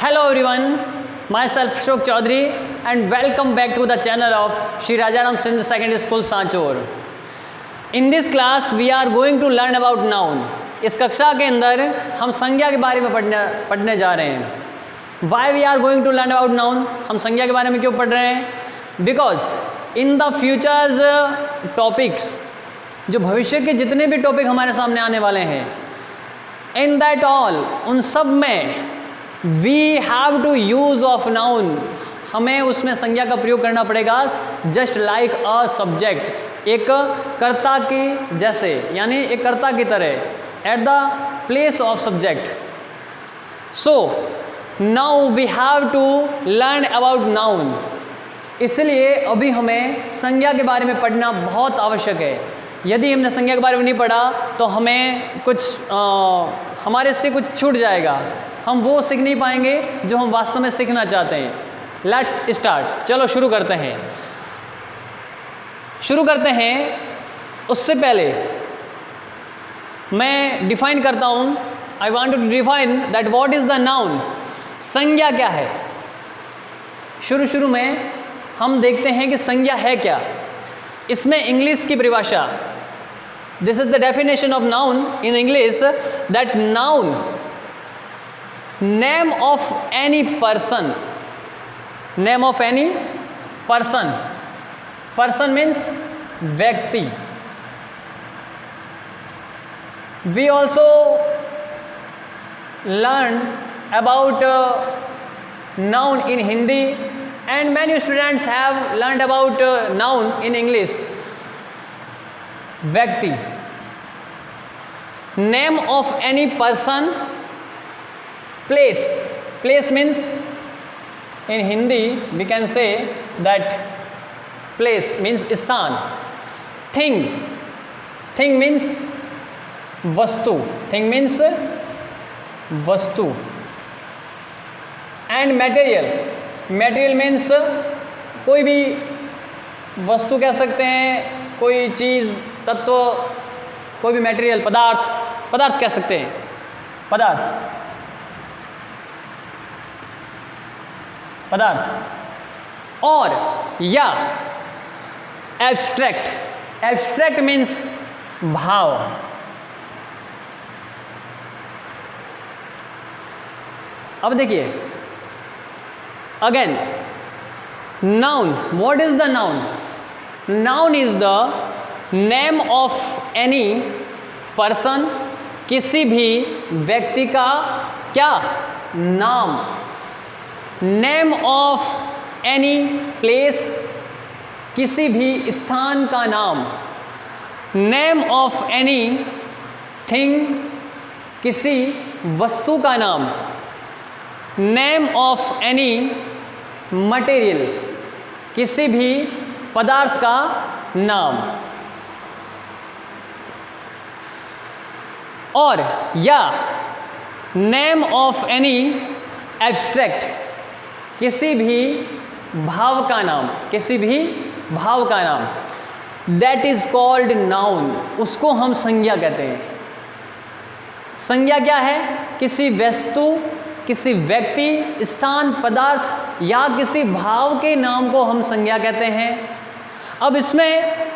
Hello everyone, myself Ashok Chaudhary and welcome back to the channel of Shri Rajaram Sindh Secondary School Sanchor. In this class we are going to learn about noun. इस कक्षा के अंदर हम संज्ञा के बारे में पढ़ने जा रहे हैं. Why we are going to learn about noun? हम संज्ञा के बारे में क्यों पढ़ रहे हैं? Because in the futures topics, जो भविष्य के जितने भी टॉपिक हमारे सामने आने वाले हैं, in that all, उन सब में we have to use of noun, हमें उसमें संज्ञा का प्रयोग करना पड़ेगा. just like a subject, एक कर्ता की जैसे, यानी एक कर्ता की तरह, at the place of subject. So now we have to learn about noun. इसलिए अभी हमें संज्ञा के बारे में पढ़ना बहुत आवश्यक है. यदि हमने संज्ञा के बारे में नहीं पढ़ा तो हमें हमारे से कुछ छूट जाएगा. हम वो सीख नहीं पाएंगे जो हम वास्तव में सीखना चाहते हैं. Let's start. चलो शुरू करते हैं. उससे पहले मैं डिफाइन करता हूँ. I want to define that what is the noun. संज्ञा क्या है. शुरू में हम देखते हैं कि संज्ञा है क्या. इसमें इंग्लिश की परिभाषा, this is the definition of noun in English, that noun name of any person. Name of any person. Person means व्यक्ति. We also learn about noun in Hindi and many students have learned about noun in English. व्यक्ति. Name of any person. Place means in Hindi we can say that place means स्थान. Thing means वस्तु. Thing means वस्तु. And material means कोई भी वस्तु कह सकते हैं, कोई चीज़, तत्व, कोई भी मटेरियल, पदार्थ कह सकते हैं. पदार्थ. और या एब्स्ट्रैक्ट मीन्स भाव. अब देखिए again, noun. What is the noun? Noun is the name of any person. किसी भी व्यक्ति का क्या नाम. Name of any place. किसी भी स्थान का नाम. Name of any thing. किसी वस्तु का नाम. Name of any material. किसी भी पदार्थ का नाम. और या नेम ऑफ एनी एब्स्ट्रैक्ट. किसी भी भाव का नाम. That is called noun. उसको हम संज्ञा कहते हैं. संज्ञा क्या है? किसी वस्तु, किसी व्यक्ति, स्थान, पदार्थ या किसी भाव के नाम को हम संज्ञा कहते हैं. अब इसमें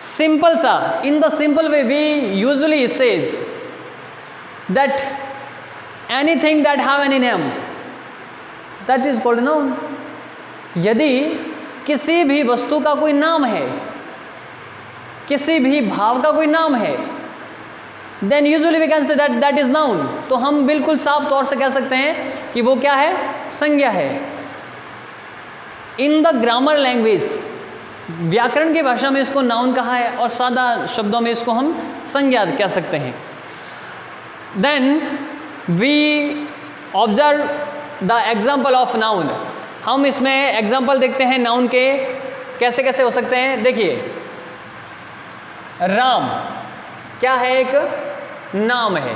सिंपल सा, in the simple way we usually says that anything that have any name that is called noun. यदि किसी भी वस्तु का कोई नाम है, किसी भी भाव का कोई नाम है, then usually we can say that is noun. तो हम बिल्कुल साफ तौर से कह सकते हैं कि वो क्या है? संज्ञा है. इन द ग्रामर लैंग्वेज, व्याकरण की भाषा में इसको नाउन कहा है और सादा शब्दों में इसको हम संज्ञा कह सकते हैं. Then we observe the example of noun. हम इसमें एग्जाम्पल देखते हैं नाउन के कैसे कैसे हो सकते हैं. देखिए, राम क्या है? एक नाम है.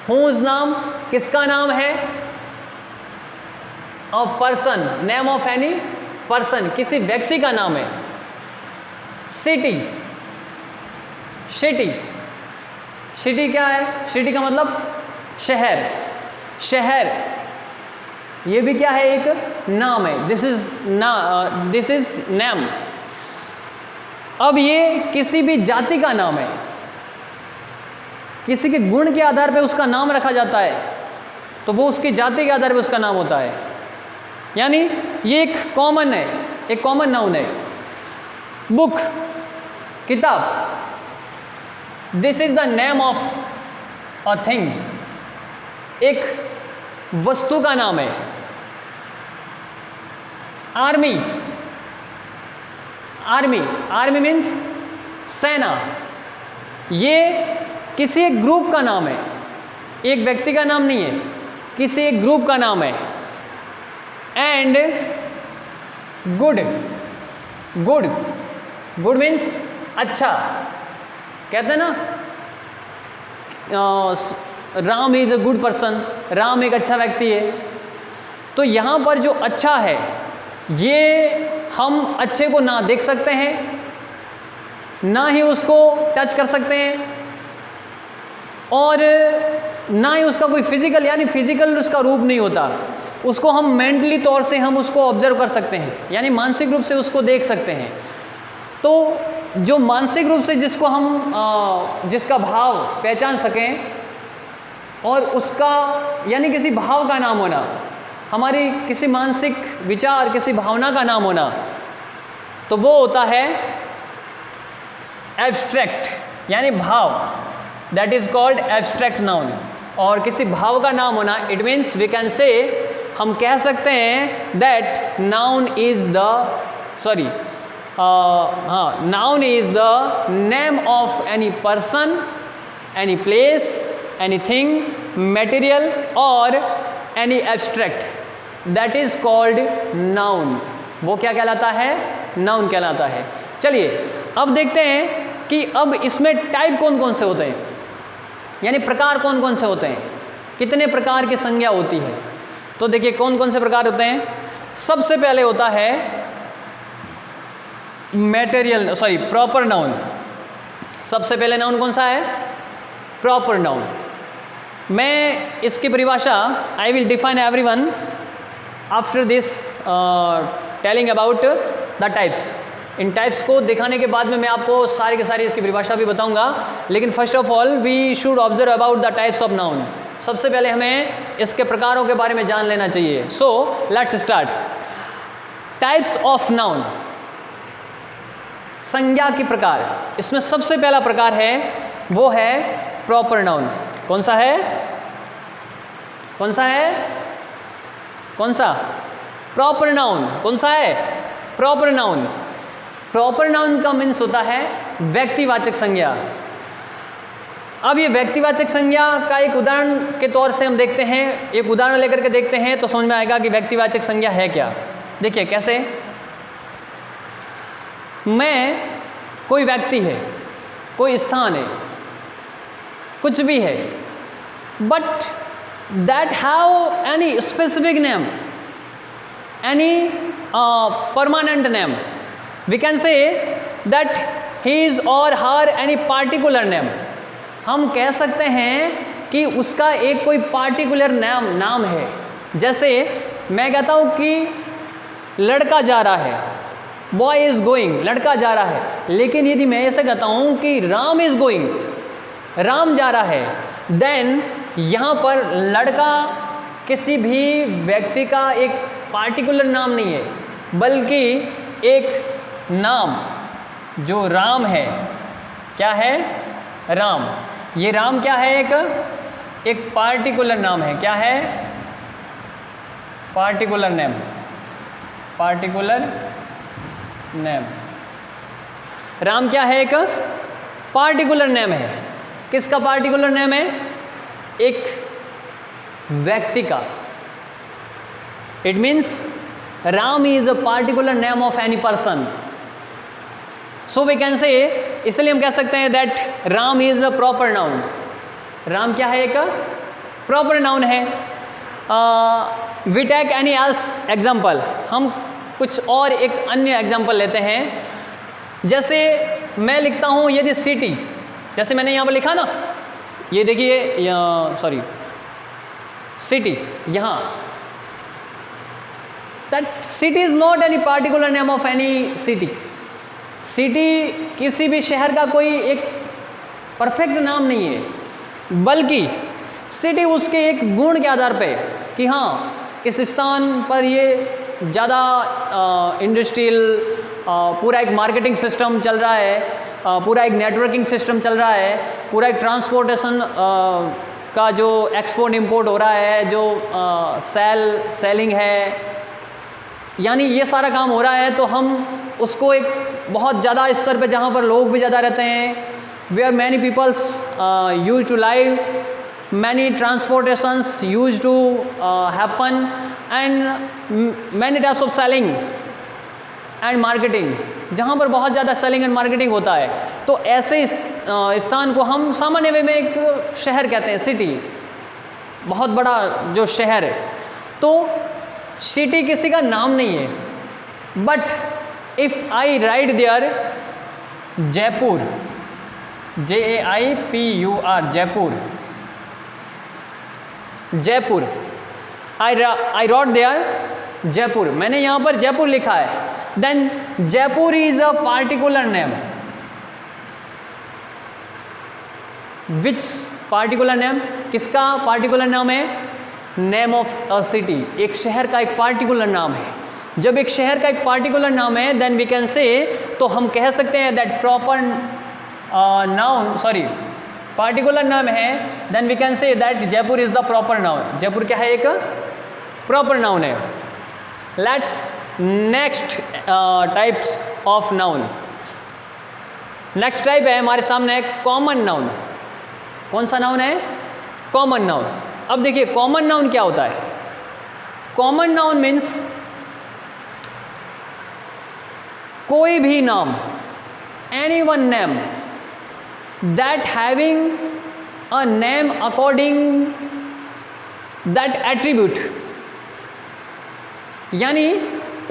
हुज नाम, किसका नाम है? और person, name of any person, किसी व्यक्ति का नाम है. सिटी क्या है? सिटी का मतलब शहर. ये भी क्या है, एक नाम है, दिस इज नेम। अब ये किसी भी जाति का नाम है, किसी के गुण के आधार पे उसका नाम रखा जाता है तो वो उसकी जाति के आधार पे उसका नाम होता है, यानी ये एक कॉमन है, एक कॉमन नाउन है। बुक, किताब, this is the name of a thing, एक वस्तु का नाम है। आर्मी, आर्मी मीन्स सेना, ये किसी एक ग्रुप का नाम है, एक व्यक्ति का नाम नहीं है, किसी एक ग्रुप का नाम है। एंड गुड मीन्स अच्छा, कहते हैं ना Ram is a good person, Ram एक अच्छा व्यक्ति है। तो यहाँ पर जो अच्छा है, ये हम अच्छे को ना देख सकते हैं, ना ही उसको टच कर सकते हैं, और ना ही उसका कोई फिजिकल, यानी फिजिकल उसका रूप नहीं होता, उसको हम मेंटली तौर से हम उसको ऑब्जर्व कर सकते हैं, यानी मानसिक रूप से उसको देख सकते हैं। तो जो मानसिक रूप से जिसको हम जिसका भाव पहचान सकें और उसका, यानी किसी भाव का नाम होना, हमारी किसी मानसिक विचार, किसी भावना का नाम होना, तो वो होता है एब्स्ट्रैक्ट, यानी भाव, that is called abstract noun. और किसी भाव का नाम होना, इट मीन्स वी कैन से, हम कह सकते हैं that noun is the noun is the name of any person, any place, anything, material और any abstract, that is called noun. वो क्या कहलाता है, नाउन कहलाता है। चलिए अब देखते हैं कि अब इसमें टाइप कौन कौन से होते हैं, यानी प्रकार कौन कौन से होते हैं, कितने प्रकार की संज्ञा होती है। तो देखिए कौन कौन से प्रकार होते हैं। सबसे पहले होता है प्रॉपर नाउन। सबसे पहले नाउन कौन सा है, प्रॉपर नाउन। मैं इसकी परिभाषा, I will define everyone after this telling about the types. In types को दिखाने के बाद में मैं आपको सारी की सारी इसकी परिभाषा भी बताऊंगा, लेकिन first of all we should observe about the types of noun. सबसे पहले हमें इसके प्रकारों के बारे में जान लेना चाहिए। So let's start. Types of noun, संज्ञा के प्रकार। इसमें सबसे पहला प्रकार है वो है प्रॉपर नाउन। कौन सा है, कौन सा है, कौन सा, प्रॉपर नाउन। कौन सा है, प्रॉपर नाउन। प्रॉपर नाउन का मीन्स होता है व्यक्तिवाचक संज्ञा। अब ये व्यक्तिवाचक संज्ञा का एक उदाहरण के तौर से हम देखते हैं, एक उदाहरण लेकर के देखते हैं तो समझ में आएगा कि व्यक्तिवाचक संज्ञा है क्या। देखिए कैसे, मैं, कोई व्यक्ति है, कोई स्थान है, कुछ भी है, but that have any specific name, any permanent name, we can say that his or her any particular name. हम कह सकते हैं कि उसका एक कोई पार्टिकुलर नाम है। जैसे मैं कहता हूँ कि लड़का जा रहा है, बॉय इज गोइंग, लड़का जा रहा है। लेकिन यदि मैं ऐसे कहता हूँ कि राम इज गोइंग, राम जा रहा है, देन यहाँ पर लड़का किसी भी व्यक्ति का एक पार्टिकुलर नाम नहीं है, बल्कि एक नाम जो राम है। क्या है, राम। ये राम क्या है, एक पार्टिकुलर नाम है। क्या है, particular name, particular name. Ram क्या है, एक पार्टिकुलर नेम है। किसका पार्टिकुलर नेम है, एक व्यक्ति का। It means Ram is a particular name of any person. So we can say, इसलिए हम कह सकते हैं that Ram is a proper noun. Ram क्या है, एक प्रॉपर नाउन है। We take any else example, हम कुछ और एक अन्य एग्जाम्पल लेते हैं। जैसे मैं लिखता हूँ यदि सिटी, जैसे मैंने यहाँ पर लिखा ना, ये देखिए, सिटी, यहाँ that city is not any particular name of any city. City किसी भी शहर का कोई एक परफेक्ट नाम नहीं है, बल्कि सिटी उसके एक गुण के आधार पे कि हाँ इस स्थान पर ये ज़्यादा इंडस्ट्रियल पूरा एक मार्केटिंग सिस्टम चल रहा है, पूरा एक नेटवर्किंग सिस्टम चल रहा है, पूरा एक ट्रांसपोर्टेशन का जो एक्सपोर्ट इंपोर्ट हो रहा है, जो सेलिंग है, यानी ये सारा काम हो रहा है। तो हम उसको एक बहुत ज़्यादा स्तर पे जहाँ पर लोग भी ज़्यादा रहते हैं, where many peoples use to live, many transportations used to happen, and many types of selling and marketing, जहाँ पर बहुत ज़्यादा सेलिंग एंड मार्केटिंग होता है। तो ऐसे स्थान को हम सामान्य वे में एक शहर कहते हैं, सिटी, बहुत बड़ा जो शहर है। तो सिटी किसी का नाम नहीं है, but if I write there Jaipur, JAIPUR, Jaipur, Jaipur, I wrote there Jaipur, मैंने यहाँ पर जयपुर लिखा है, then Jaipur is a particular name. Which particular name, किसका पार्टिकुलर नाम है? नेम ऑफ अ सिटी, एक शहर का एक पार्टिकुलर नाम है। जब एक शहर का एक पार्टिकुलर नाम है, देन वी कैन से, तो हम कह सकते हैं that proper noun, sorry particular नाम है, then we can say that Jaipur is the proper noun. Jaipur क्या है? एक प्रॉपर नाउन है। Let's next types of noun. Next type है हमारे सामने कॉमन नाउन। कौन सा नाउन है? Common noun. अब देखिए कॉमन नाउन क्या होता है। कॉमन नाउन मीन्स कोई भी नाम, any one name that having a name according that attribute, यानी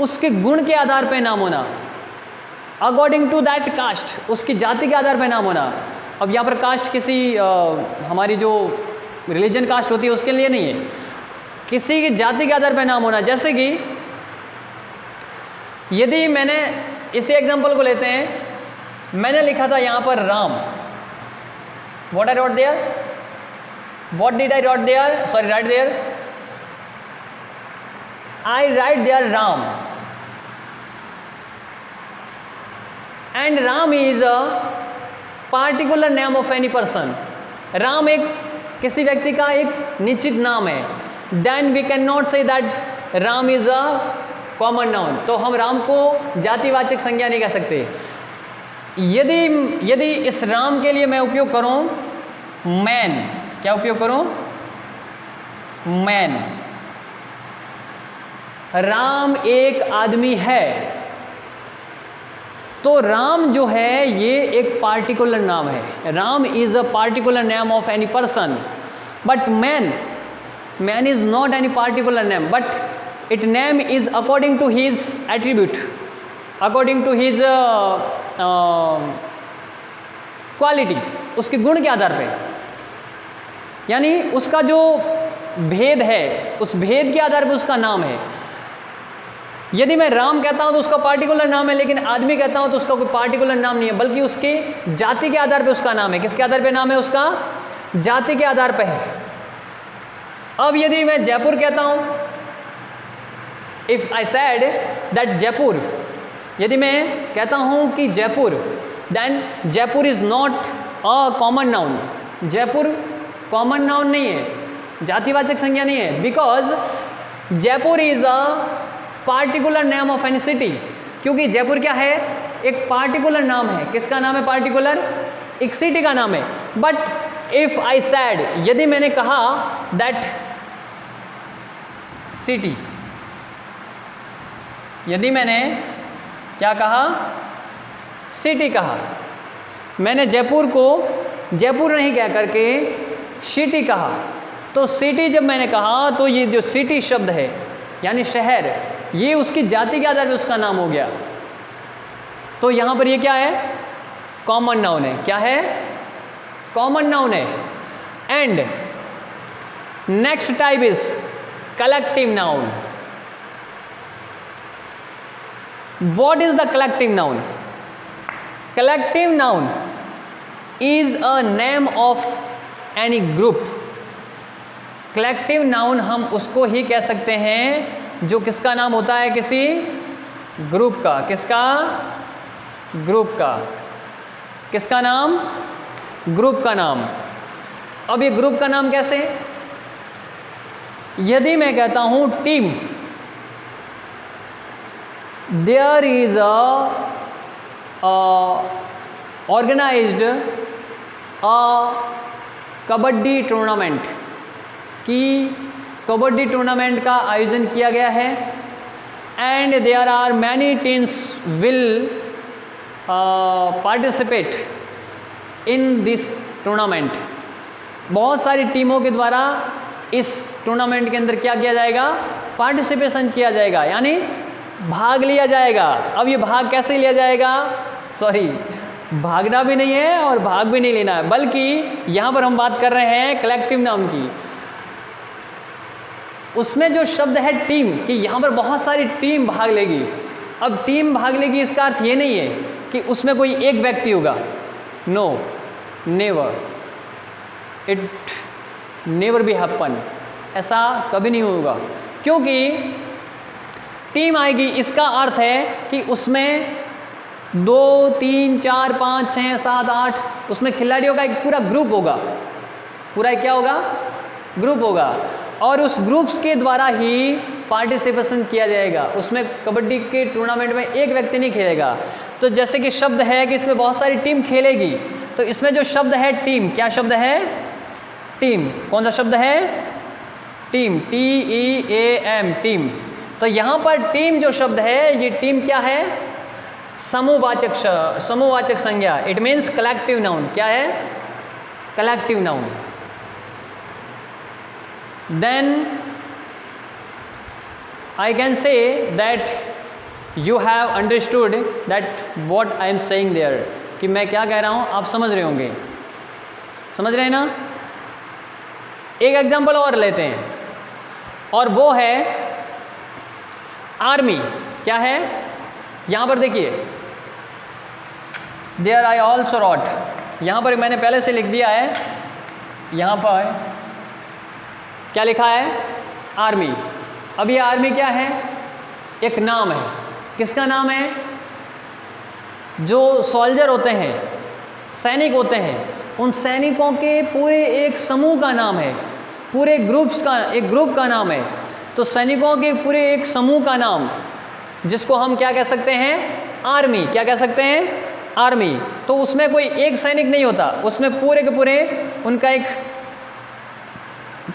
उसके गुण के आधार पे नाम होना, अकॉर्डिंग टू दैट कास्ट, उसकी जाति के आधार पे नाम होना। अब यहाँ पर कास्ट किसी हमारी जो रिलीजन कास्ट होती है उसके लिए नहीं है, किसी की जाति के आधार पे नाम होना। जैसे कि यदि मैंने इसी एग्जांपल को लेते हैं, मैंने लिखा था यहाँ पर Ram, what I wrote there, what did I write there, sorry write there, I write there Ram, and Ram is a particular name of any person। Ram एक किसी व्यक्ति का एक निश्चित नाम है, then we cannot say that Ram is a common noun। तो हम राम को जातिवाचक संज्ञा नहीं कह सकते। यदि इस राम के लिए मैं उपयोग करूं मैन, क्या उपयोग करूं? मैन। राम एक आदमी है, तो राम जो है ये एक पार्टिकुलर नाम है। Ram is a particular name of any person, but man is not any particular name, but it name is according to his attribute, according to his quality, उसके गुण के आधार पे, यानी उसका जो भेद है उस भेद के आधार पे उसका नाम है। यदि मैं राम कहता हूं तो उसका पार्टिकुलर नाम है, लेकिन आदमी कहता हूं तो उसका कोई पार्टिकुलर नाम नहीं है, बल्कि उसके जाति के आधार पे उसका नाम है। किसके आधार पे नाम है? उसका जाति के आधार पे है। अब यदि मैं जयपुर कहता हूं, if I said that Jaipur, यदि मैं कहता हूं कि Jaipur, then Jaipur is not a common noun. Jaipur common noun नहीं है, जातिवाचक संज्ञा नहीं है, because Jaipur is a particular name of any city. क्योंकि जयपुर क्या है? एक पार्टिकुलर नाम है। किसका नाम है पार्टिकुलर? एक सिटी का नाम है। बट इफ आई सेड, यदि मैंने कहा दैट सिटी, यदि मैंने क्या कहा? सिटी कहा। मैंने जयपुर को जयपुर नहीं कह करके सिटी कहा। तो सिटी जब मैंने कहा तो ये जो सिटी शब्द है यानी शहर, ये उसकी जाति के आधार पर उसका नाम हो गया। तो यहाँ पर ये क्या है? कॉमन नाउन है। क्या है? कॉमन नाउन है। And next type is collective noun. What is the collective noun? Collective noun is a name of any group. Collective noun हम उसको ही कह सकते हैं जो किसका नाम होता है, किसी ग्रुप का. किसका? ग्रुप का. किसका नाम? ग्रुप का नाम. अब ये ग्रुप का नाम कैसे? यदि मैं कहता हूं team, there is organised kabaddi tournament, कि कबड्डी टूर्नामेंट का आयोजन किया गया है. And there are many teams will participate in this tournament. बहुत सारी टीमों के द्वारा इस टूर्नामेंट के अंदर क्या किया जाएगा? पार्टिसिपेशन किया जाएगा, यानी भाग लिया जाएगा. अब ये भाग कैसे लिया जाएगा? सॉरी, भागना भी नहीं है और भाग भी नहीं लेना है, बल्कि यहाँ पर हम बात कर रहे हैं कलेक्टिव नाउन की. उसमें जो शब्द है टीम, कि यहाँ पर बहुत सारी टीम भाग लेगी. अब टीम भाग लेगी इसका अर्थ ये नहीं है कि उसमें कोई एक व्यक्ति होगा. No, never, it never be happen. ऐसा कभी नहीं होगा, क्योंकि टीम आएगी इसका अर्थ है कि उसमें 2, 3, 4, 5, 6, 7, 8 उसमें खिलाड़ियों का एक पूरा ग्रुप होगा. पूरा क्या होगा? ग्रुप होगा. और उस ग्रुप्स के द्वारा ही पार्टिसिपेशन किया जाएगा. उसमें कबड्डी के टूर्नामेंट में एक व्यक्ति नहीं खेलेगा. तो जैसे कि शब्द है कि इसमें बहुत सारी टीम खेलेगी, तो इसमें जो शब्द है टीम, क्या शब्द है? टीम. कौन सा शब्द है? टीम. TEAM, team. तो यहाँ पर टीम जो शब्द है, ये टीम क्या है? समूहवाचक संज्ञा. It means collective noun. क्या है? Collective noun. Then I can say that you have understood that what I am saying there, कि मैं क्या कह रहा हूँ आप समझ रहे होंगे. समझ रहे हैं ना? एक एग्जाम्पल और लेते हैं, और वो है आर्मी. क्या है? यहाँ पर देखिए, देयर आई ऑल्सो रॉट. यहाँ पर मैंने पहले से लिख दिया है. यहाँ पर क्या लिखा है? आर्मी. अब ये आर्मी क्या है? एक नाम है. किसका नाम है? जो सोल्जर होते हैं, सैनिक होते हैं, उन सैनिकों के पूरे एक समूह का नाम है. पूरे ग्रुप्स का एक ग्रुप का नाम है. तो सैनिकों के पूरे एक समूह का नाम, जिसको हम क्या कह सकते हैं? आर्मी. क्या कह सकते हैं? आर्मी. तो उसमें कोई एक सैनिक नहीं होता, उसमें पूरे के पूरे उनका एक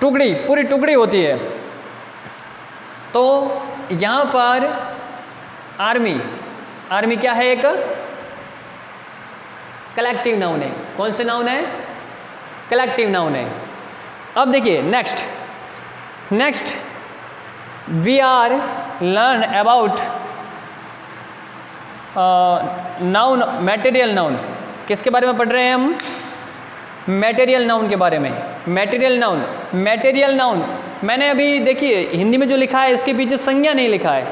टुकड़ी, पूरी टुकड़ी होती है. तो यहाँ पर आर्मी, आर्मी क्या है? एक कलेक्टिव नाउन है. कौन से नाउन है? कलेक्टिव नाउन है. अब देखिए next we are learn about noun, material noun. किसके बारे में पढ़ रहे हैं हम? मटेरियल नाउन के बारे में. मटेरियल नाउन मैंने अभी देखिए हिंदी में जो लिखा है इसके पीछे संज्ञा नहीं लिखा है.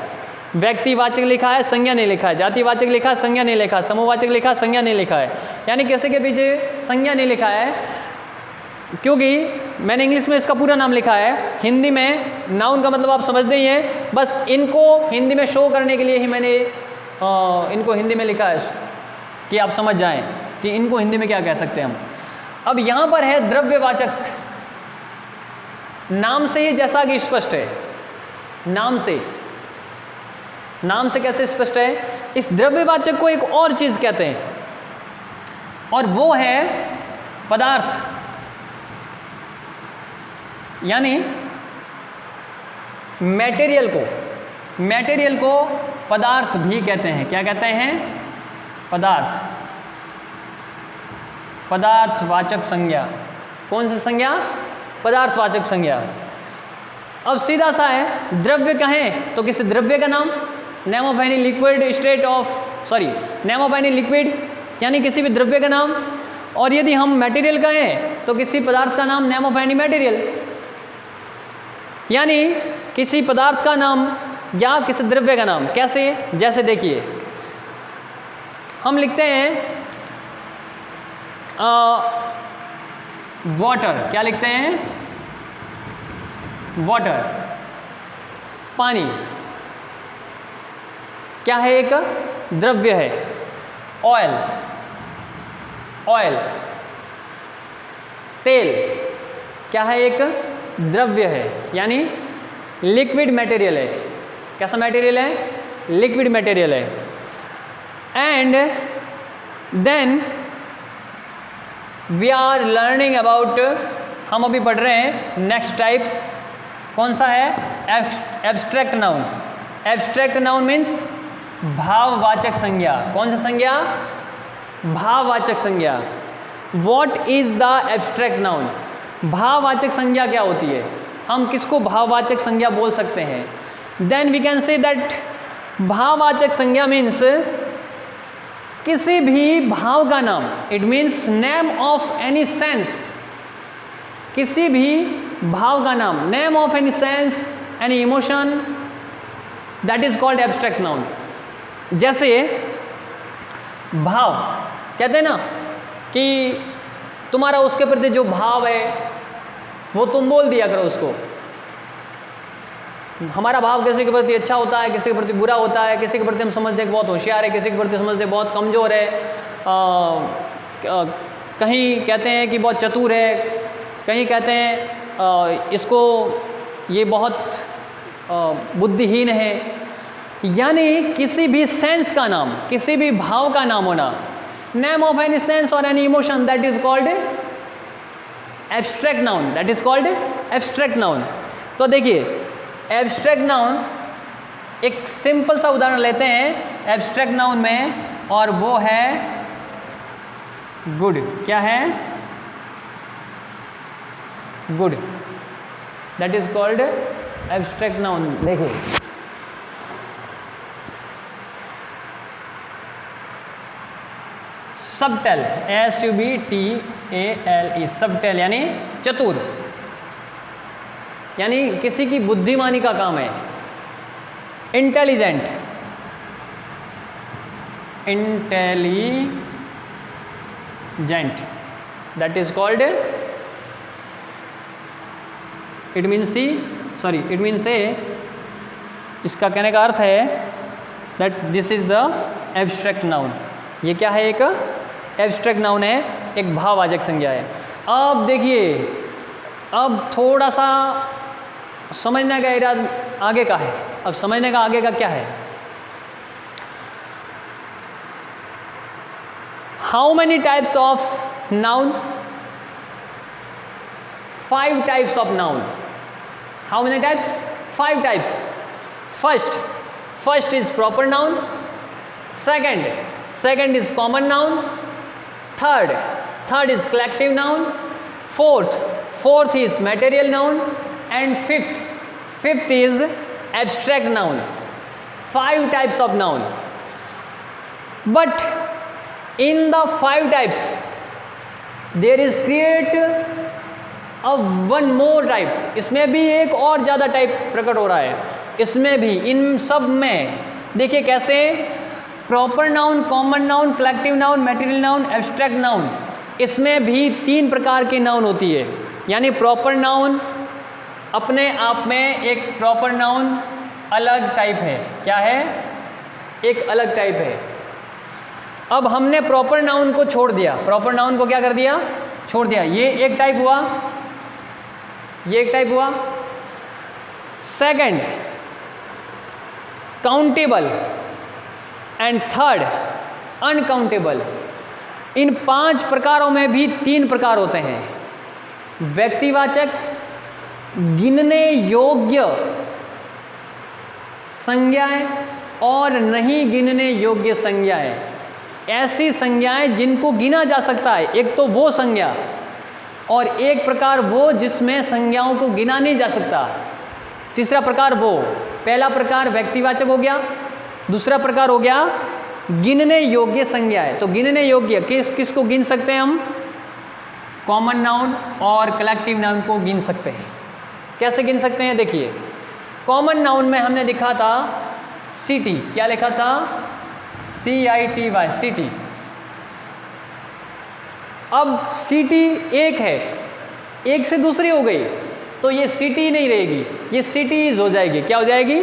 व्यक्तिवाचक लिखा है, संज्ञा नहीं लिखा है. जातिवाचक लिखा है, संज्ञा नहीं लिखा है. समूहवाचक लिखा है, संज्ञा नहीं लिखा है. यानी किसी के पीछे संज्ञा नहीं लिखा है, क्योंकि मैंने इंग्लिश में इसका पूरा नाम लिखा है. हिंदी में नाउन का मतलब आप समझते ही हैं. बस इनको हिंदी में शो करने के लिए ही मैंने इनको हिंदी में लिखा है, कि आप समझ जाएं कि इनको हिंदी में क्या कह सकते हैं हम. अब यहाँ पर है द्रव्यवाचक. नाम से ही जैसा कि स्पष्ट है, नाम से कैसे स्पष्ट है? इस द्रव्यवाचक को एक और चीज कहते हैं, और वो है पदार्थ. यानी मटेरियल को पदार्थ भी कहते हैं. क्या कहते हैं? पदार्थ. पदार्थवाचक संज्ञा. कौन सी संज्ञा? पदार्थवाचक संज्ञा. अब सीधा सा है, द्रव्य कहें तो किसी द्रव्य का नाम, name of any liquid state of name of any liquid, यानी किसी भी द्रव्य का नाम. और यदि हम मटेरियल कहें तो किसी पदार्थ का नाम, नेम ऑफ एनी मटेरियल. यानी किसी पदार्थ का नाम या किसी द्रव्य का नाम। कैसे? जैसे देखिए हम लिखते हैं वाटर, क्या लिखते हैं? वाटर, पानी क्या है? एक द्रव्य है। ऑयल, ऑयल, तेल क्या है? एक द्रव्य है, यानी लिक्विड मटेरियल है। कैसा मटेरियल है? लिक्विड मटेरियल है। And then we are learning about, हम अभी पढ़ रहे हैं नेक्स्ट टाइप। कौन सा है? Abstract noun. Abstract noun means भाववाचक संज्ञा। कौन सा संज्ञा? भाववाचक संज्ञा। What is the abstract noun? भाववाचक संज्ञा क्या होती है? हम किसको भाववाचक संज्ञा बोल सकते हैं? Then we can say that भाववाचक संज्ञा मीन्स किसी भी भाव का नाम। It means name of any sense, किसी भी भाव का नाम, name of any sense, any emotion, that is called abstract noun. जैसे भाव कहते हैं ना कि तुम्हारा उसके प्रति जो भाव है वो तुम बोल दिया करो उसको। हमारा भाव किसी के प्रति अच्छा होता है, किसी के प्रति बुरा होता है, किसी के प्रति हम समझते हैं बहुत होशियार है, किसी के प्रति समझते हैं बहुत कमज़ोर है, कहीं कहते हैं कि बहुत चतुर है, कहीं कहते हैं इसको ये बहुत बुद्धिहीन है। यानी किसी भी सेंस का नाम, किसी भी भाव का नाम होना, नेम ऑफ एनी सेंस और any emotion, that is called abstract noun. That is called abstract noun. तो देखिए एब्स्ट्रैक्ट नाउन, एक सिंपल सा उदाहरण लेते हैं एब्स्ट्रैक्ट नाउन में, और वो है गुड। क्या है? Good, that is called abstract noun. देखिए सबटेल, SUBTALE, सबटेल यानी चतुर, यानी किसी की बुद्धिमानी का काम है। Intelligent, intelligent, that is called, it means it means इसका कहने का अर्थ है that this is the abstract noun. ये क्या है? एक एब्स्ट्रैक्ट नाउन है, एक भाववाचक संज्ञा है। अब देखिए, अब थोड़ा सा समझने का इरादा आगे का है। अब समझने का आगे का क्या है? How many types of noun? 5 types of noun. How many types? 5 types. First is proper noun, second is common noun, third is collective noun, fourth is material noun, and fifth is abstract noun. 5 types of noun. But in the 5 types there is create a one more type. इसमें भी एक और ज़्यादा type प्रकट हो रहा है। इसमें भी, इन सब में देखिए कैसे, proper noun, common noun, collective noun, material noun, abstract noun, इसमें भी 3 प्रकार की नाउन होती है। यानी प्रॉपर नाउन अपने आप में एक प्रॉपर नाउन अलग टाइप है। क्या है? एक अलग टाइप है। अब हमने प्रॉपर नाउन को छोड़ दिया, प्रॉपर नाउन को क्या कर दिया? छोड़ दिया। ये एक टाइप हुआ, ये एक टाइप हुआ। Second countable and third uncountable. इन 5 प्रकारों में भी 3 प्रकार होते हैं, व्यक्तिवाचक, गिनने योग्य संज्ञाएं और नहीं गिनने योग्य संज्ञाएं। ऐसी संज्ञाएं जिनको गिना जा सकता है। एक तो वो संज्ञा, और एक प्रकार वो जिसमें संज्ञाओं को गिना नहीं जा सकता। तीसरा प्रकार वो, पहला प्रकार व्यक्तिवाचक हो गया, दूसरा प्रकार हो गया गिनने योग्य संज्ञाएं। तो गिनने योग्य किसको गिन सकते हैं हम? कॉमन नाउन और कलेक्टिव नाउन को गिन सकते हैं। कैसे गिन सकते हैं? देखिए, कॉमन नाउन में हमने लिखा था सिटी, क्या लिखा था? CITY, city. अब सिटी एक है, एक से दूसरी हो गई, तो ये सिटी नहीं रहेगी, ये सिटीज हो जाएगी। क्या हो जाएगी?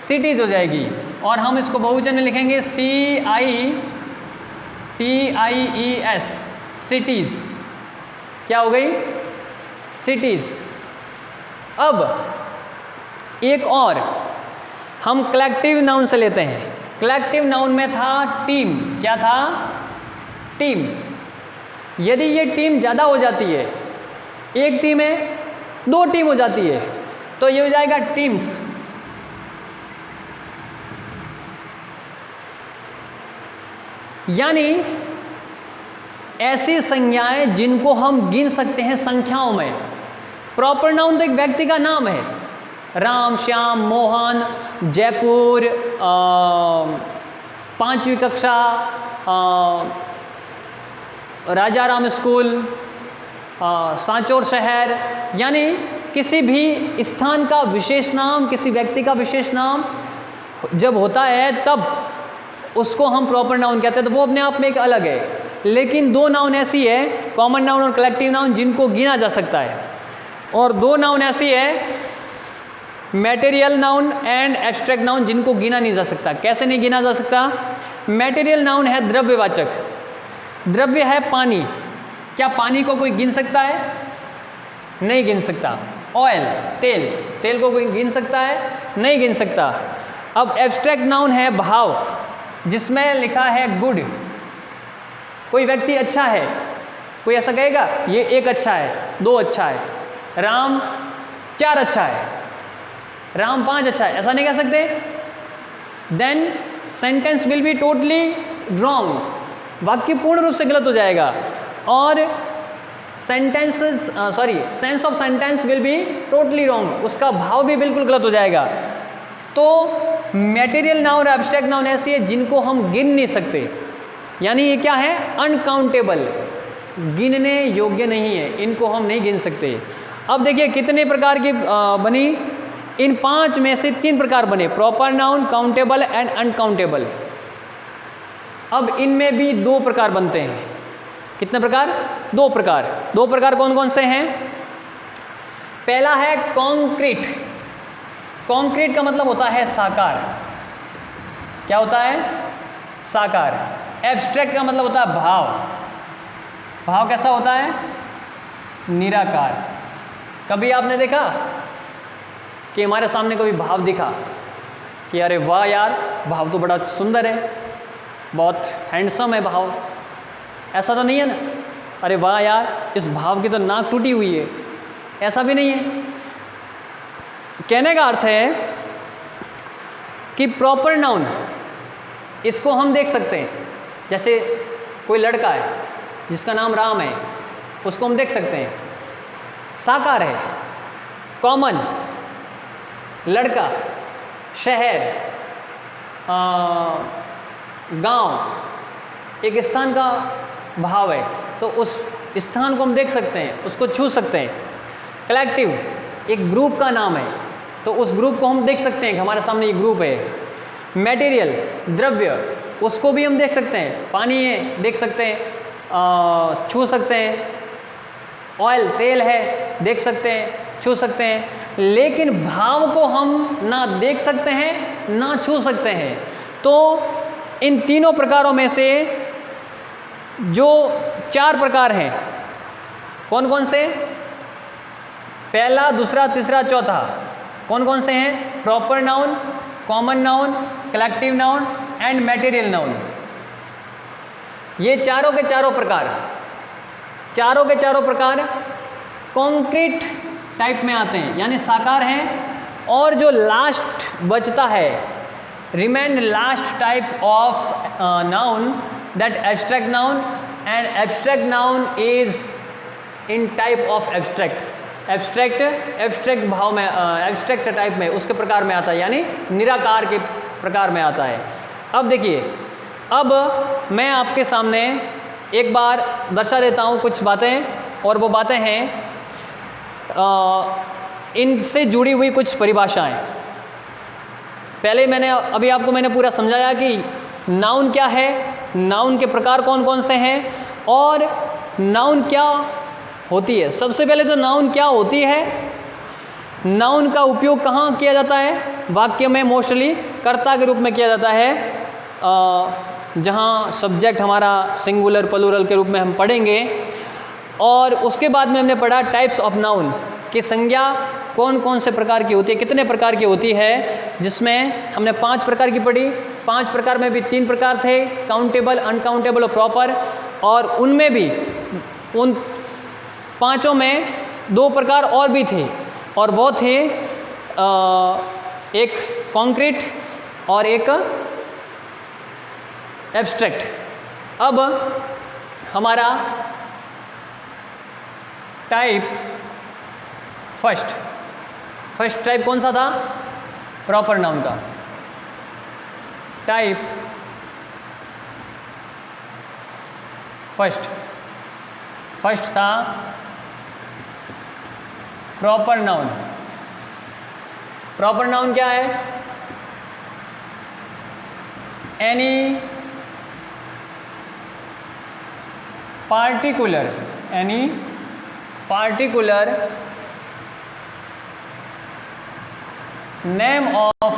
सिटीज हो जाएगी। और हम इसको बहुवचन में लिखेंगे CITIES, सिटीज। क्या हो गई? सिटीज। अब एक और हम कलेक्टिव नाउन से लेते हैं। कलेक्टिव नाउन में था टीम। क्या था? टीम। यदि ये टीम ज़्यादा हो जाती है, एक टीम है, 2 टीम हो जाती है, तो ये हो जाएगा टीम्स। यानी ऐसी संज्ञाएं जिनको हम गिन सकते हैं संख्याओं में। प्रॉपर नाउन तो एक व्यक्ति का नाम है, राम, श्याम, मोहन, जयपुर, 5वीं कक्षा, राजाराम स्कूल, सांचौर शहर। यानी किसी भी स्थान का विशेष नाम, किसी व्यक्ति का विशेष नाम जब होता है तब उसको हम प्रॉपर नाउन कहते हैं, तो वो अपने आप में एक अलग है। लेकिन 2 नाउन ऐसी है, कॉमन नाउन और कलेक्टिव नाउन, जिनको गिना जा सकता है। और 2 नाउन ऐसी है, material noun and abstract noun, जिनको गिना नहीं जा सकता। कैसे नहीं गिना जा सकता? मैटेरियल नाउन है द्रव्यवाचक, द्रव्य है पानी। क्या पानी को कोई गिन सकता है? नहीं गिन सकता। ऑयल, तेल, तेल को कोई गिन सकता है? नहीं गिन सकता। अब एब्स्ट्रैक्ट नाउन है भाव, जिसमें लिखा है गुड। कोई व्यक्ति अच्छा है, कोई ऐसा कहेगा ये 1 अच्छा है, 2 अच्छा है, राम 4 अच्छा है, राम 5 अच्छा है, ऐसा नहीं कह सकते। Then sentence will be totally wrong, वाक्य पूर्ण रूप से गलत हो जाएगा। और sentences sense of sentence will be totally wrong, उसका भाव भी बिल्कुल गलत हो जाएगा। तो मैटेरियल नाउन और एब्स्ट्रैक्ट नाउन ऐसी है जिनको हम गिन नहीं सकते। यानी ये क्या है? अनकाउंटेबल, गिनने योग्य नहीं है, इनको हम नहीं गिन सकते। अब देखिए कितने प्रकार की बनी। इन 5 में से 3 प्रकार बने, proper noun, countable and uncountable. अब इनमें भी 2 प्रकार बनते हैं। कितने प्रकार? 2 प्रकार। 2 प्रकार कौन कौन से हैं? पहला है कॉन्क्रीट। कॉन्क्रीट का मतलब होता है साकार। क्या होता है? साकार। एब्स्ट्रैक्ट का मतलब होता है भाव। भाव कैसा होता है? निराकार। कभी आपने देखा कि हमारे सामने कभी भाव दिखा कि अरे वाह यार, भाव तो बड़ा सुंदर है, बहुत हैंडसम है भाव, ऐसा तो नहीं है ना? अरे वाह यार, इस भाव की तो नाक टूटी हुई है, ऐसा भी नहीं है। कहने का अर्थ है कि प्रॉपर नाउन, इसको हम देख सकते हैं। जैसे कोई लड़का है जिसका नाम राम है, उसको हम देख सकते हैं, साकार है। कॉमन, लड़का, शहर, गांव, एक स्थान का भाव है, तो उस स्थान को हम देख सकते हैं, उसको छू सकते हैं। कलेक्टिव, एक ग्रुप का नाम है, तो उस ग्रुप को हम देख सकते हैं कि हमारे सामने ये ग्रुप है। मटेरियल, द्रव्य, उसको भी हम देख सकते हैं, पानी है देख सकते हैं, छू सकते हैं। ऑयल, तेल है, देख सकते हैं, छू सकते हैं। लेकिन भाव को हम ना देख सकते हैं ना छू सकते हैं। तो इन तीनों प्रकारों में से जो 4 प्रकार हैं, कौन कौन से? पहला, दूसरा, तीसरा, चौथा, कौन कौन से हैं? Proper noun, common noun, collective noun and material noun. ये चारों के चारों प्रकार कॉन्क्रीट टाइप में आते हैं, यानी साकार हैं। और जो लास्ट बचता है, remain last type of noun, that abstract noun, and abstract noun is in type of abstract. Abstract भाव में, एब्स्ट्रैक्ट टाइप में, उसके प्रकार में आता है, यानी निराकार के प्रकार में आता है। अब देखिए, अब मैं आपके सामने एक बार दर्शा देता हूँ कुछ बातें, और वो बातें हैं इनसे जुड़ी हुई कुछ परिभाषाएं। पहले अभी आपको मैंने पूरा समझाया कि नाउन क्या है, नाउन के प्रकार कौन कौन से हैं और नाउन क्या होती है। सबसे पहले तो नाउन क्या होती है, नाउन का उपयोग कहाँ किया जाता है, वाक्य में मोस्टली कर्ता के रूप में किया जाता है, जहाँ सब्जेक्ट हमारा सिंगुलर प्लूरल के रूप में हम पढ़ेंगे। और उसके बाद में हमने पढ़ा टाइप्स ऑफ नाउन कि संज्ञा कौन कौन से प्रकार की होती है, कितने प्रकार की होती है, जिसमें हमने 5 प्रकार की पढ़ी। 5 प्रकार में भी 3 प्रकार थे, काउंटेबल, अनकाउंटेबल और प्रॉपर। और उनमें भी उन 5 में 2 प्रकार और भी थे, और वो थे एक कॉन्क्रीट और एक एब्स्ट्रैक्ट। अब हमारा टाइप फर्स्ट टाइप कौन सा था, प्रॉपर नाउन का। टाइप फर्स्ट था प्रॉपर नाउन। प्रॉपर नाउन क्या है, any particular name of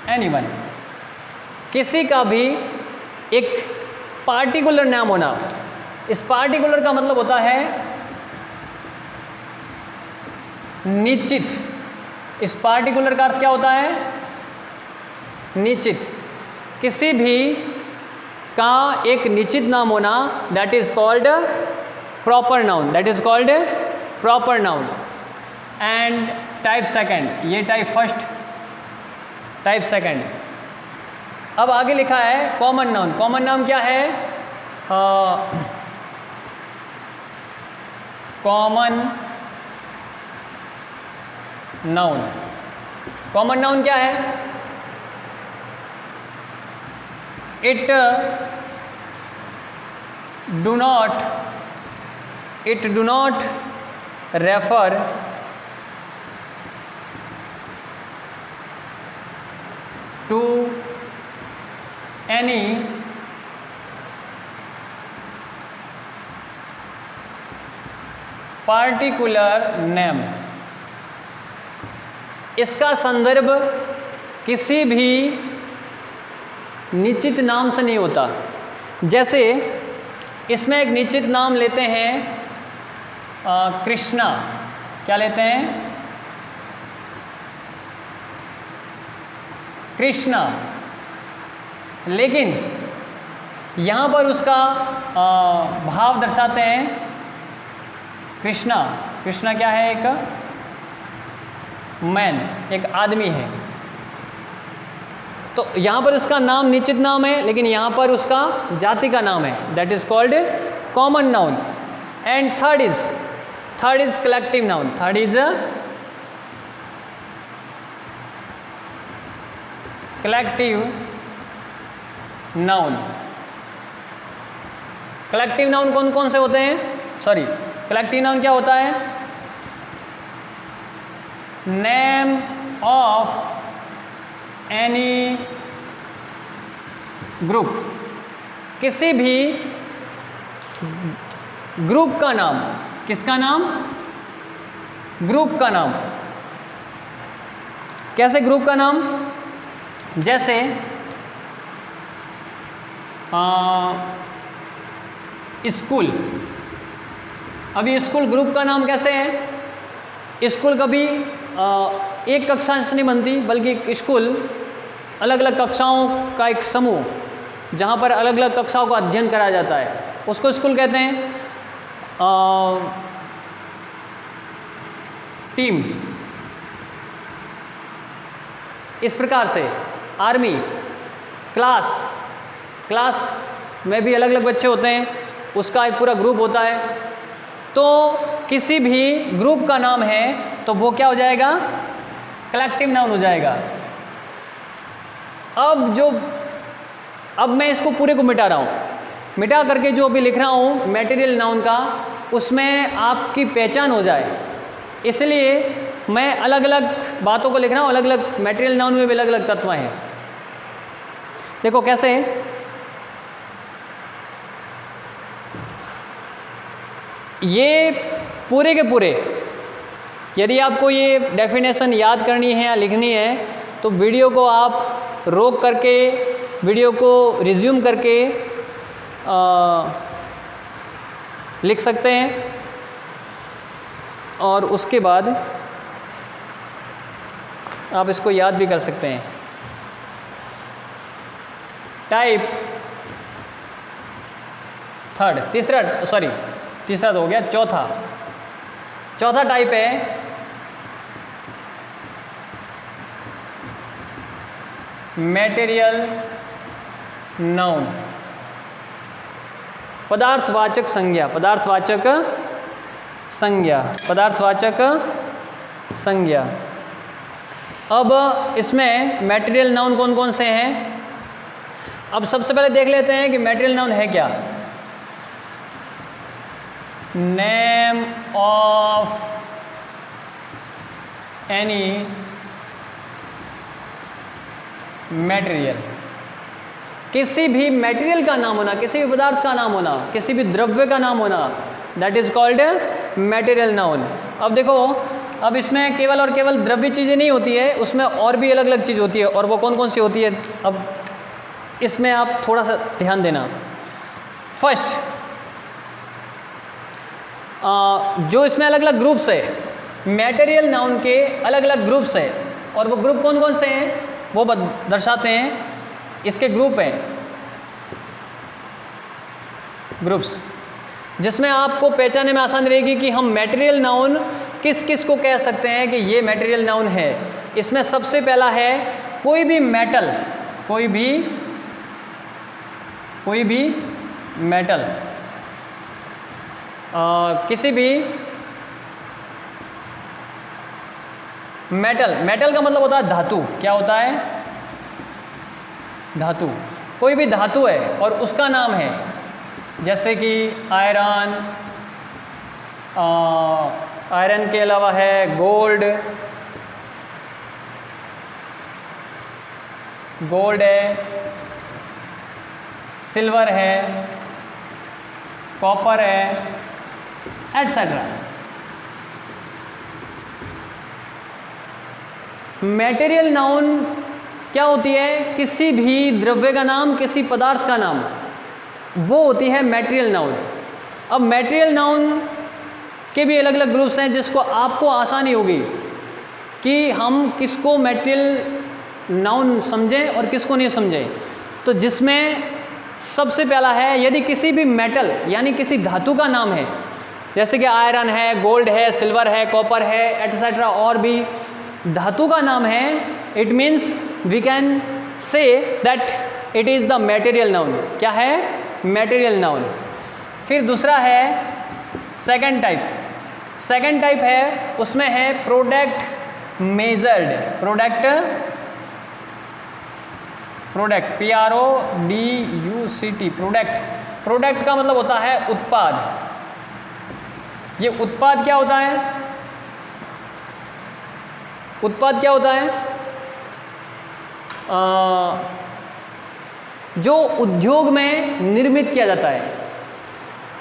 anyone, किसी का भी एक पार्टिकुलर नाम होना। इस पार्टिकुलर का मतलब होता है निश्चित। इस पार्टिकुलर का अर्थ क्या होता है, निश्चित। किसी भी का एक निश्चित नाम होना, that is called proper noun, that is called proper noun. And type second, ये टाइप फर्स्ट, टाइप सेकंड। अब आगे लिखा है कॉमन नाउन। कॉमन नाउन क्या है, कॉमन नाउन। कॉमन नाउन क्या है, it do not refer to any particular name. इसका संदर्भ किसी भी निश्चित नाम से नहीं होता। जैसे इसमें एक निश्चित नाम लेते हैं कृष्णा, क्या लेते हैं, कृष्णा, लेकिन यहाँ पर उसका भाव दर्शाते हैं कृष्णा। कृष्णा क्या है, एक मैन, एक आदमी है। तो यहाँ पर इसका नाम निश्चित नाम है, लेकिन यहाँ पर उसका जाति का नाम है, that is called common noun. And third is collective noun. Third is collective noun. Collective noun कौन कौन से होते हैं, सॉरी, कलेक्टिव नाउन क्या होता है, नेम ऑफ एनी ग्रुप। किसी भी ग्रुप का नाम। किसका नाम, ग्रुप का नाम। कैसे ग्रुप का नाम, जैसे स्कूल। अभी स्कूल ग्रुप का नाम कैसे है, स्कूल कभी एक कक्षा से नहीं बनती, बल्कि स्कूल अलग अलग कक्षाओं का एक समूह, जहाँ पर अलग अलग कक्षाओं का अध्ययन कराया जाता है, उसको स्कूल कहते हैं। टीम, इस प्रकार से आर्मी, क्लास में भी अलग अलग बच्चे होते हैं, उसका एक पूरा ग्रुप होता है। तो किसी भी ग्रुप का नाम है तो वो क्या हो जाएगा, कलेक्टिव नाउन हो जाएगा। अब मैं इसको पूरे को मिटा रहा हूँ। मिटा करके जो अभी लिख रहा हूँ मटेरियल नाउन का, उसमें आपकी पहचान हो जाए, इसलिए मैं अलग अलग बातों को लिख रहा हूँ। अलग अलग मटेरियल नाउन में भी अलग अलग तत्व हैं। देखो कैसे, ये पूरे के पूरे, यदि आपको ये डेफिनेशन याद करनी है या लिखनी है तो वीडियो को आप रोक करके, वीडियो को रिज्यूम करके लिख सकते हैं, और उसके बाद आप इसको याद भी कर सकते हैं। टाइप थर्ड, तीसरा तो हो गया, चौथा टाइप है मटेरियल नाउन, पदार्थवाचक संज्ञा। अब इसमें मटेरियल नाउन कौन कौन से हैं? अब सबसे पहले देख लेते हैं कि मटेरियल नाउन है क्या। नेम ऑफ एनी मटेरियल, किसी भी मटेरियल का नाम होना, किसी भी पदार्थ का नाम होना, किसी भी द्रव्य का नाम होना, that is called material noun. अब देखो, अब इसमें केवल और केवल द्रव्य चीज़ें नहीं होती है, उसमें और भी अलग अलग चीज़ होती है। और वो कौन कौन सी होती है, अब इसमें आप थोड़ा सा ध्यान देना। फर्स्ट, जो इसमें अलग अलग ग्रुप्स है, मटेरियल नाउन के अलग अलग ग्रुप्स है, और वो ग्रुप कौन कौन से हैं वो दर्शाते हैं। इसके ग्रुप हैं, ग्रुप्स, जिसमें आपको पहचानने में आसान रहेगी कि हम मटेरियल नाउन किस किस को कह सकते हैं कि ये मटेरियल नाउन है। इसमें सबसे पहला है कोई भी मेटल, कोई भी मेटल, किसी भी मेटल का मतलब होता है धातु। क्या होता है? धातु। कोई भी धातु है और उसका नाम है, जैसे कि आयरन के अलावा है गोल्ड है, सिल्वर है, कॉपर है, एटसेट्रा। मटेरियल नाउन क्या होती है? किसी भी द्रव्य का नाम, किसी पदार्थ का नाम, वो होती है मटेरियल नाउन। अब मटेरियल नाउन के भी अलग अलग ग्रुप्स हैं, जिसको आपको आसानी होगी कि हम किसको मटेरियल नाउन समझें और किसको नहीं समझें। तो जिसमें सबसे पहला है, यदि किसी भी मेटल यानी किसी धातु का नाम है, जैसे कि आयरन है, गोल्ड है, सिल्वर है, कॉपर है, एटसेट्रा, और भी धातु का नाम है, it means we can say that it is the material noun. क्या है? Material noun. फिर दूसरा है सेकंड टाइप है, उसमें है product measured, product PRODUCT, product का मतलब होता है उत्पाद। ये उत्पाद क्या होता है? उत्पाद क्या होता है? जो उद्योग में निर्मित किया जाता है,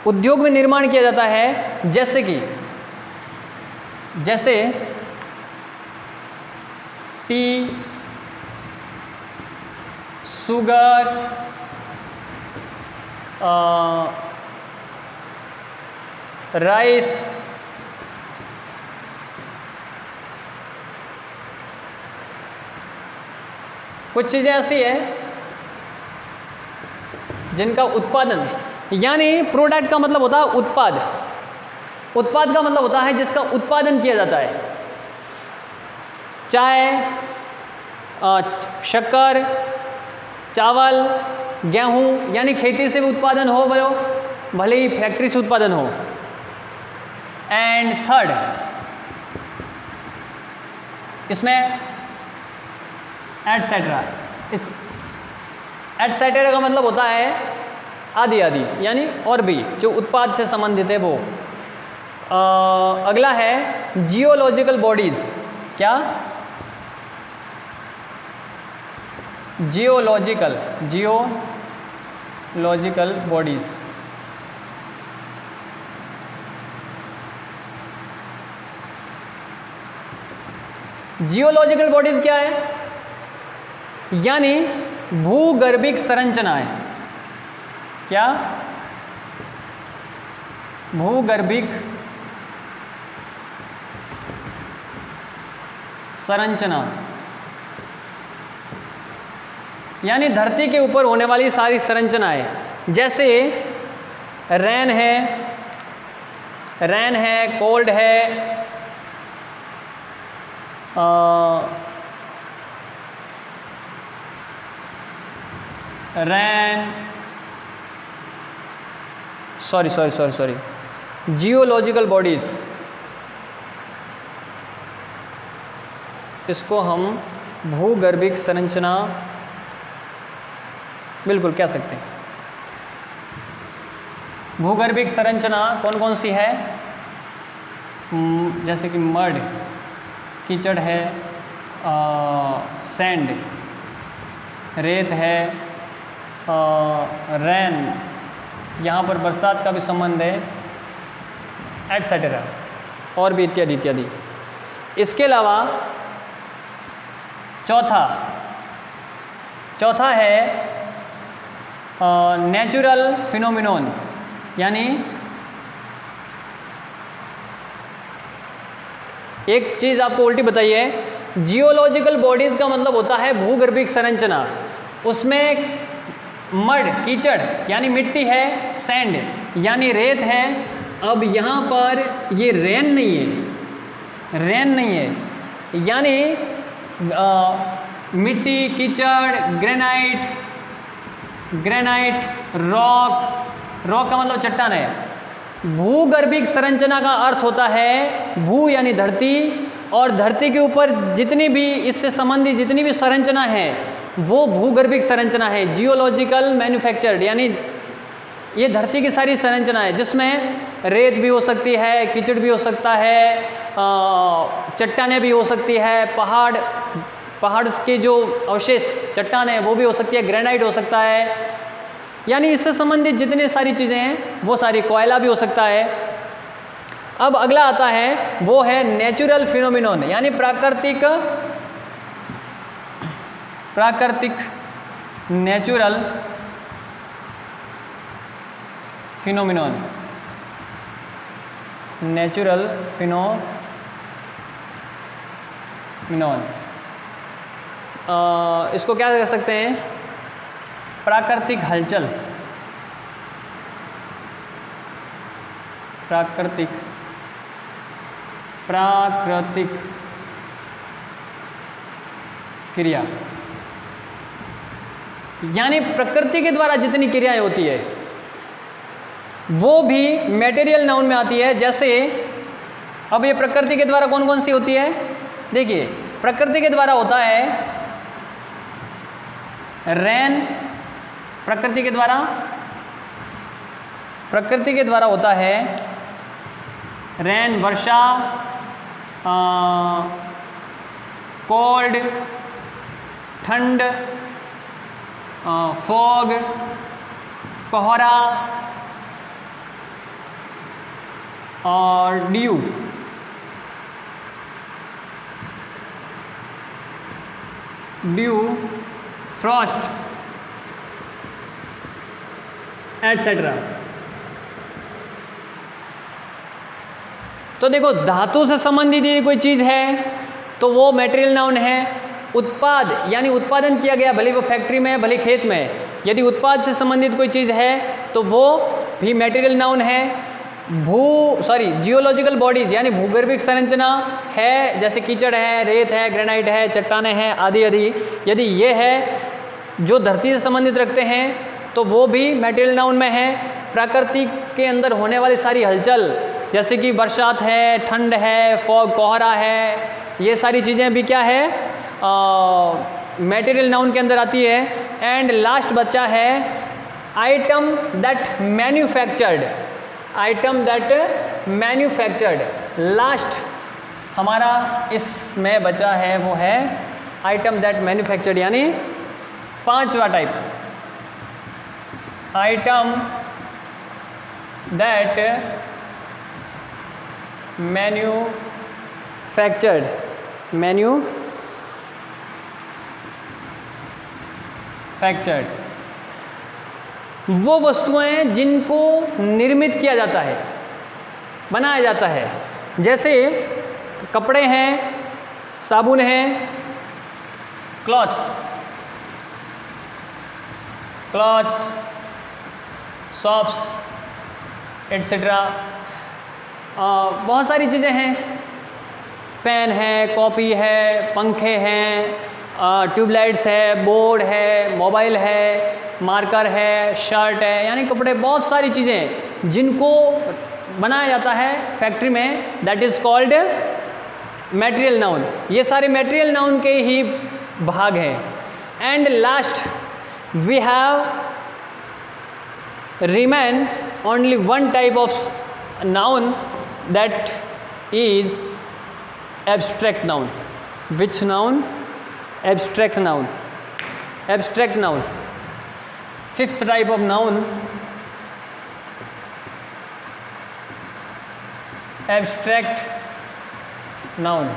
उद्योग में निर्माण किया जाता है, जैसे टी, शुगर, राइस, कुछ चीज़ें ऐसी है जिनका उत्पादन, यानी प्रोडक्ट का मतलब होता है उत्पाद का मतलब होता है जिसका उत्पादन किया जाता है। चाय, शक्कर, चावल, गेहूँ, यानी खेती से भी उत्पादन हो, भले ही फैक्ट्री से उत्पादन हो। एंड थर्ड, इसमें एटसेट्रा, इस एटसेट्रा का मतलब होता है आदि आदि, यानी और भी जो उत्पाद से संबंधित है वो। अगला है जियोलॉजिकल बॉडीज। क्या? Geological bodies. जियोलॉजिकल बॉडीज क्या है? यानी भूगर्भिक संरचनाएं। क्या? भूगर्भिक संरचना, यानी धरती के ऊपर होने वाली सारी संरचनाएं, जैसे रेन है, कोल्ड है, जियोलॉजिकल बॉडीज, इसको हम भूगर्भिक संरचना बिल्कुल कह सकते हैं। भूगर्भिक संरचना कौन कौन सी है? जैसे कि मड, कीचड़ है, सैंड, रेत है, रैन, यहाँ पर बरसात का भी संबंध है, एटसेट्रा, और भी इत्यादि इत्यादि। इसके अलावा चौथा है नेचुरल फिनोमिनोन, यानी एक चीज़ आपको उल्टी बताइए, जियोलॉजिकल बॉडीज़ का मतलब होता है भूगर्भिक संरचना, उसमें मड, कीचड़ यानी मिट्टी है, सैंड यानी रेत है। अब यहाँ पर ये रेन नहीं है, यानी मिट्टी, कीचड़, ग्रेनाइट, रॉक का मतलब चट्टान है। भूगर्भिक संरचना का अर्थ होता है भू यानी धरती, और धरती के ऊपर जितनी भी इससे संबंधित जितनी भी संरचना है वो भूगर्भिक संरचना है। जियोलॉजिकल मैन्युफैक्चर्ड, यानी ये धरती की सारी संरचना है, जिसमें रेत भी हो सकती है, कीचड़ भी हो सकता है, चट्टानें भी हो सकती है, पहाड़ के जो अवशेष चट्टान है वो भी हो सकती है, ग्रेनाइट हो सकता है, यानी इससे संबंधित जितनी सारी चीज़ें हैं वो सारी, कोयला भी हो सकता है। अब अगला आता है वो है नेचुरल फिनोमिनोन, यानी प्राकृतिक नेचुरल फिनोमिनोन, इसको क्या कह सकते हैं? प्राकृतिक हलचल, प्राकृतिक क्रिया, यानी प्रकृति के द्वारा जितनी क्रियाएं होती है वो भी मटेरियल नाउन में आती है। जैसे अब ये प्रकृति के द्वारा कौन कौन सी होती है? देखिए, प्रकृति के द्वारा होता है रेन, प्रकृति के द्वारा होता है रेन, वर्षा, कोल्ड, ठंड, फॉग, कोहरा और ड्यू, फ्रॉस्ट, एटसेट्रा। तो देखो, धातु से संबंधित यदि कोई चीज़ है तो वो मटेरियल नाउन है। उत्पाद यानी उत्पादन किया गया, भले वो फैक्ट्री में है भले खेत में है, यदि उत्पाद से संबंधित कोई चीज़ है तो वो भी मटेरियल नाउन है। जियोलॉजिकल बॉडीज़ यानी भूगर्भिक संरचना है, जैसे कीचड़ है, रेत है, ग्रेनाइट है, चट्टानें हैं आदि आदि, यदि ये है जो धरती से संबंधित रखते हैं तो वो भी मटेरियल नाउन में है। प्रकृति के अंदर होने वाली सारी हलचल, जैसे कि बरसात है, ठंड है, फॉग, कोहरा है, ये सारी चीज़ें भी क्या है? मटेरियल नाउन के अंदर आती है। एंड लास्ट बच्चा है item that manufactured, item that manufactured. Last हमारा इसमें बचा है वो है item that manufactured, यानी पांचवा टाइप, item that manufactured, वो वस्तुएं जिनको निर्मित किया जाता है, बनाया जाता है, जैसे कपड़े हैं, साबुन हैं, क्लॉथ्स, सॉप्स एट्सेट्रा, बहुत सारी चीज़ें हैं, पेन है, कॉपी है, पंखे हैं, ट्यूबलाइट्स है, बोर्ड है, मोबाइल है, मार्कर है, शर्ट है, यानी कपड़े, बहुत सारी चीज़ें जिनको बनाया जाता है फैक्ट्री में, that is called material noun. ये सारे मटेरियल नाउन के ही भाग हैं। And last we have remain only one type of noun, that is abstract noun. Which noun? Abstract noun. Abstract noun, fifth type of noun, abstract noun.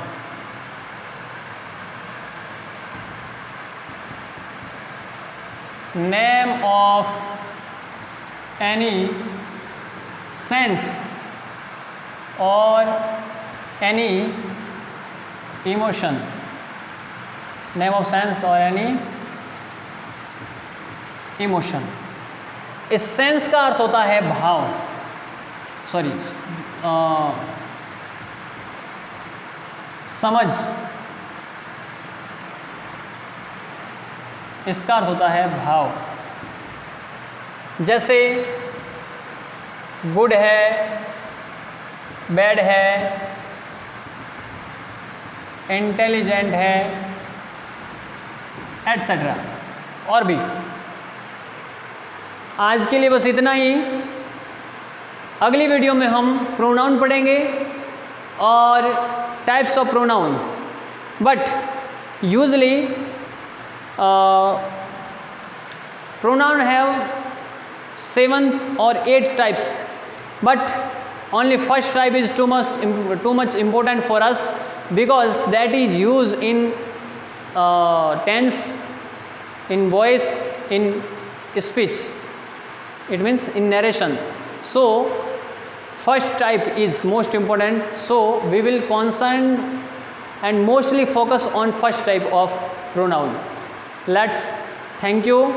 Name of any sense or any emotion. Name of sense or any emotion. इस sense का अर्थ होता है भाव, समझ, इसका अर्थ होता है भाव। जैसे गुड है, बैड है, इंटेलिजेंट है, एटसेट्रा, और भी। आज के लिए बस इतना ही। अगली वीडियो में हम प्रोनाउन पढ़ेंगे और types of pronoun, but usually pronoun have 7 or 8 types, but only first type is too much important for us, because that is used in tense, in voice, in speech, it means in narration. So first type is most important, so we will concern and mostly focus on first type of pronoun. Let's thank you.